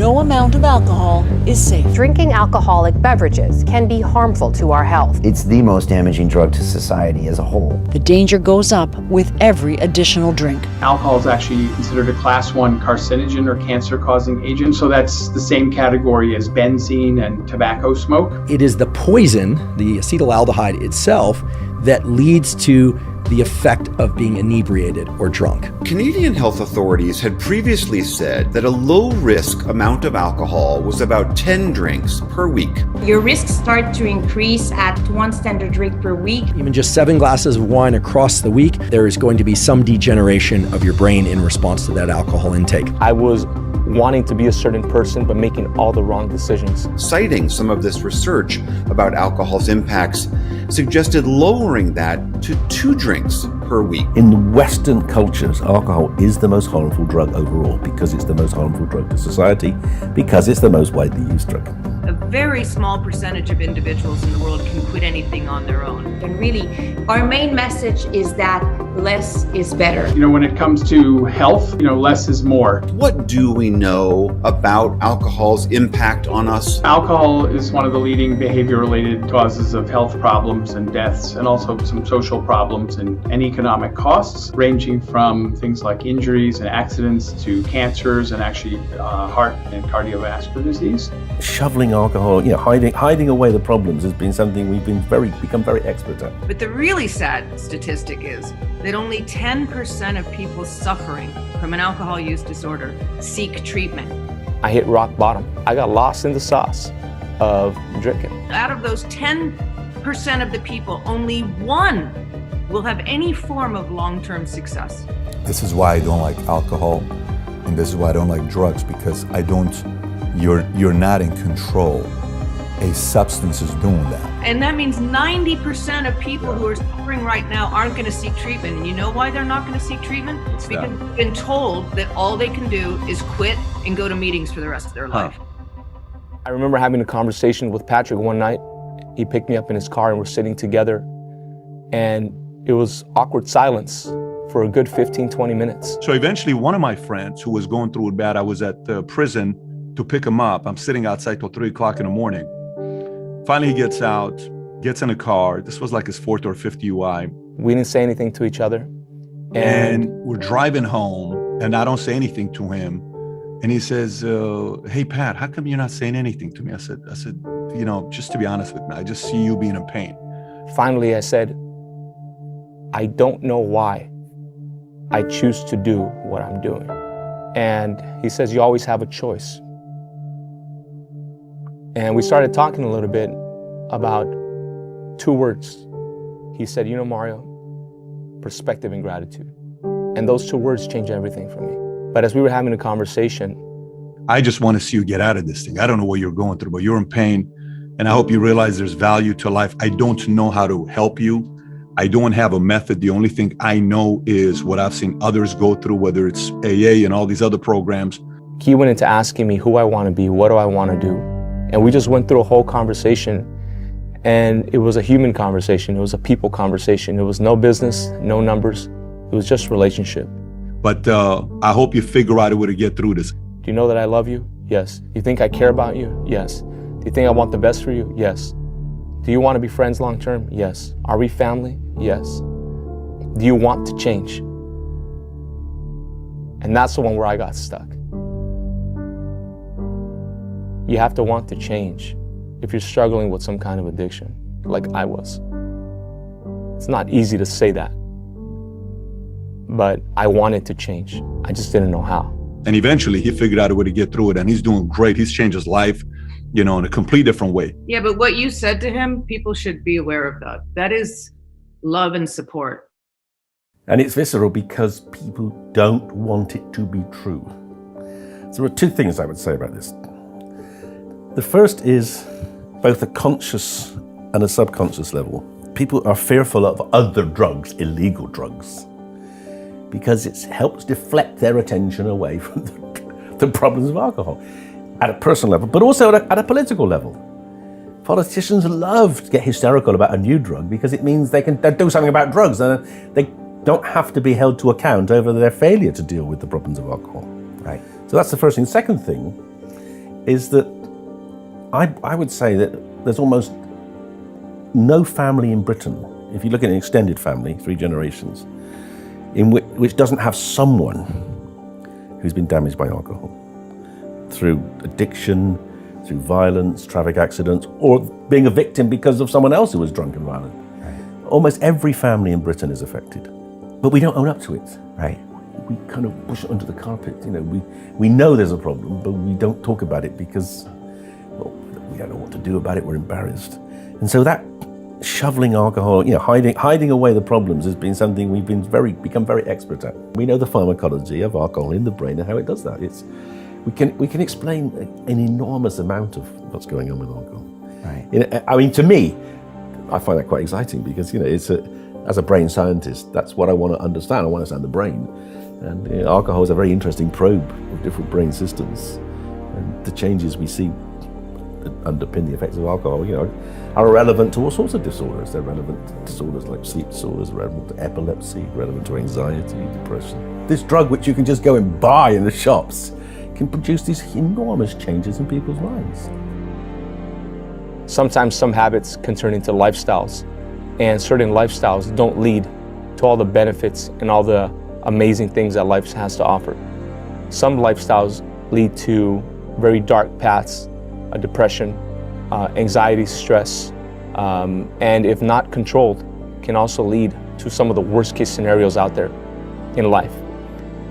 no amount of alcohol is safe. Drinking alcoholic beverages can be harmful to our health. It's the most damaging drug to society as a whole. The danger goes up with every additional drink. Alcohol is actually considered a class 1 carcinogen or cancer-causing agent, so that's the same category as benzene and tobacco smoke. It is the poison, the acetaldehyde itself, that leads to the effect of being inebriated or drunk. Canadian health authorities had previously said that a low-risk amount of alcohol was about 10 drinks per week. Your risks start to increase at 1 standard drink per week. Even just 7 glasses of wine across the week, there is going to be some degeneration of your brain in response to that alcohol intake. I was wanting to be a certain person, but making all the wrong decisions. Citing some of this research about alcohol's impacts, suggested lowering that to 2 drinks per week. In Western cultures, alcohol is the most harmful drug overall because it's the most harmful drug to society, because it's the most widely used drug. A very small percentage of individuals in the world can quit anything on their own. And really, our main message is that less is better. When it comes to health, less is more. What do we know about alcohol's impact on us? Alcohol is one of the leading behavior-related causes of health problems and deaths, and also some social problems and economic costs, ranging from things like injuries and accidents to cancers and actually heart and cardiovascular disease. Shoveling alcohol, hiding away the problems has been something we've become very expert at. But the really sad statistic is that only 10% of people suffering from an alcohol use disorder seek treatment. I hit rock bottom. I got lost in the sauce of drinking. Out of those 10% of the people, only 1 will have any form of long-term success. This is why I don't like alcohol, and this is why I don't like drugs, because you're not in control. A substance is doing that. And that means 90% of people who are suffering right now aren't going to seek treatment. And you know why they're not going to seek treatment? It's because they've been told that all they can do is quit and go to meetings for the rest of their life. I remember having a conversation with Patrick one night. He picked me up in his car and we're sitting together, and it was awkward silence for a good 15, 20 minutes. So eventually one of my friends who was going through it bad, I was at the prison to pick him up. I'm sitting outside till 3 o'clock in the morning. Finally, he gets out, gets in a car. This was like his 4th or 5th UI. We didn't say anything to each other. And we're driving home, and I don't say anything to him. And he says, hey, Pat, how come you're not saying anything to me? I said, just to be honest with me, I just see you being in pain. Finally, I said, I don't know why I choose to do what I'm doing. And he says, you always have a choice. And we started talking a little bit about 2 words. He said, Mario, perspective and gratitude. And those 2 words changed everything for me. But as we were having a conversation, I just want to see you get out of this thing. I don't know what you're going through, but you're in pain. And I hope you realize there's value to life. I don't know how to help you. I don't have a method. The only thing I know is what I've seen others go through, whether it's AA and all these other programs. He went into asking me who I want to be, what do I want to do? And we just went through a whole conversation, and it was a human conversation. It was a people conversation. It was no business, no numbers. It was just relationship. But I hope you figure out a way to get through this. Do you know that I love you? Yes. Do you think I care about you? Yes. Do you think I want the best for you? Yes. Do you want to be friends long term? Yes. Are we family? Yes. Do you want to change? And that's the one where I got stuck. You have to want to change if you're struggling with some kind of addiction, like I was. It's not easy to say that, but I wanted to change. I just didn't know how. And eventually he figured out a way to get through it, and he's doing great. He's changed his life, in a complete different way. Yeah, but what you said to him, people should be aware of that. That is love and support. And it's visceral because people don't want it to be true. So there are 2 things I would say about this. The first is both a conscious and a subconscious level. People are fearful of other drugs, illegal drugs, because it helps deflect their attention away from the problems of alcohol at a personal level, but also at a political level. Politicians love to get hysterical about a new drug because it means they can do something about drugs, and they don't have to be held to account over their failure to deal with the problems of alcohol. Right. So that's the first thing. The second thing is that I would say that there's almost no family in Britain, if you look at an extended family, 3 generations, in which doesn't have someone who's been damaged by alcohol through addiction, through violence, traffic accidents, or being a victim because of someone else who was drunk and violent. Right. Almost every family in Britain is affected, but we don't own up to it. Right. We kind of push it under the carpet. You know, we know there's a problem, but we don't talk about it because, well, we don't know what to do about it. We're embarrassed, and so that shoveling alcohol, you know, hiding away the problems has been something we've become very expert at. We know the pharmacology of alcohol in the brain and how it does that. We can explain an enormous amount of what's going on with alcohol. Right. I mean, to me, I find that quite exciting because, you know, as a brain scientist, that's what I want to understand. I want to understand the brain, and you know, alcohol is a very interesting probe of different brain systems, and the changes we see that underpin the effects of alcohol, you know, are relevant to all sorts of disorders. They're relevant to disorders like sleep disorders, relevant to epilepsy, relevant to anxiety, depression. This drug, which you can just go and buy in the shops, can produce these enormous changes in people's lives. Sometimes some habits can turn into lifestyles, and certain lifestyles don't lead to all the benefits and all the amazing things that life has to offer. Some lifestyles lead to very dark paths, depression, anxiety, stress, and if not controlled, can also lead to some of the worst case scenarios out there in life.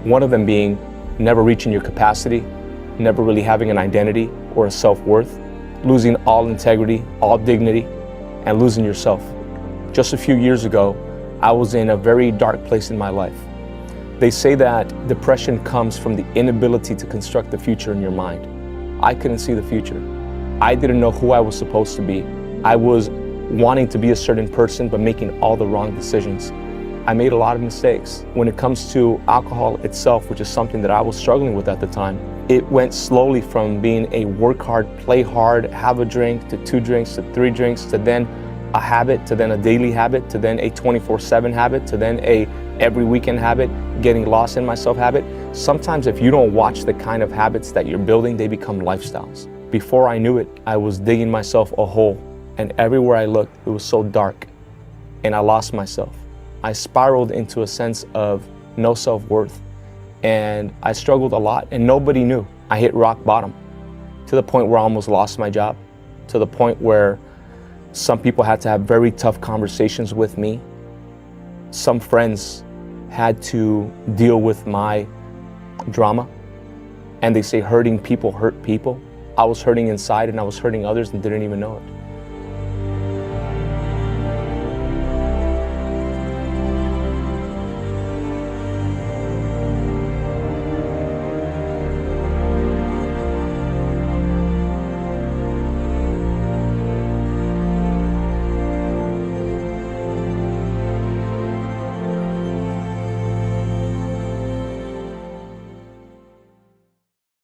One of them being never reaching your capacity, never really having an identity or a self-worth, losing all integrity, all dignity, and losing yourself. Just a few years ago, I was in a very dark place in my life. They say that depression comes from the inability to construct the future in your mind. I couldn't see the future. I didn't know who I was supposed to be. I was wanting to be a certain person, but making all the wrong decisions. I made a lot of mistakes. When it comes to alcohol itself, which is something that I was struggling with at the time, it went slowly from being a work hard, play hard, have a drink, to 2 drinks, to 3 drinks, to then a habit, to then a daily habit, to then a 24/7 habit, to then a every weekend habit, getting lost in myself habit. Sometimes if you don't watch the kind of habits that you're building, they become lifestyles. Before I knew it, I was digging myself a hole, and everywhere I looked, it was so dark, and I lost myself. I spiraled into a sense of no self-worth, and I struggled a lot, and nobody knew. I hit rock bottom, to the point where I almost lost my job, to the point where some people had to have very tough conversations with me. Some friends had to deal with my drama, and they say hurting people hurt people. I was hurting inside, and I was hurting others and didn't even know it.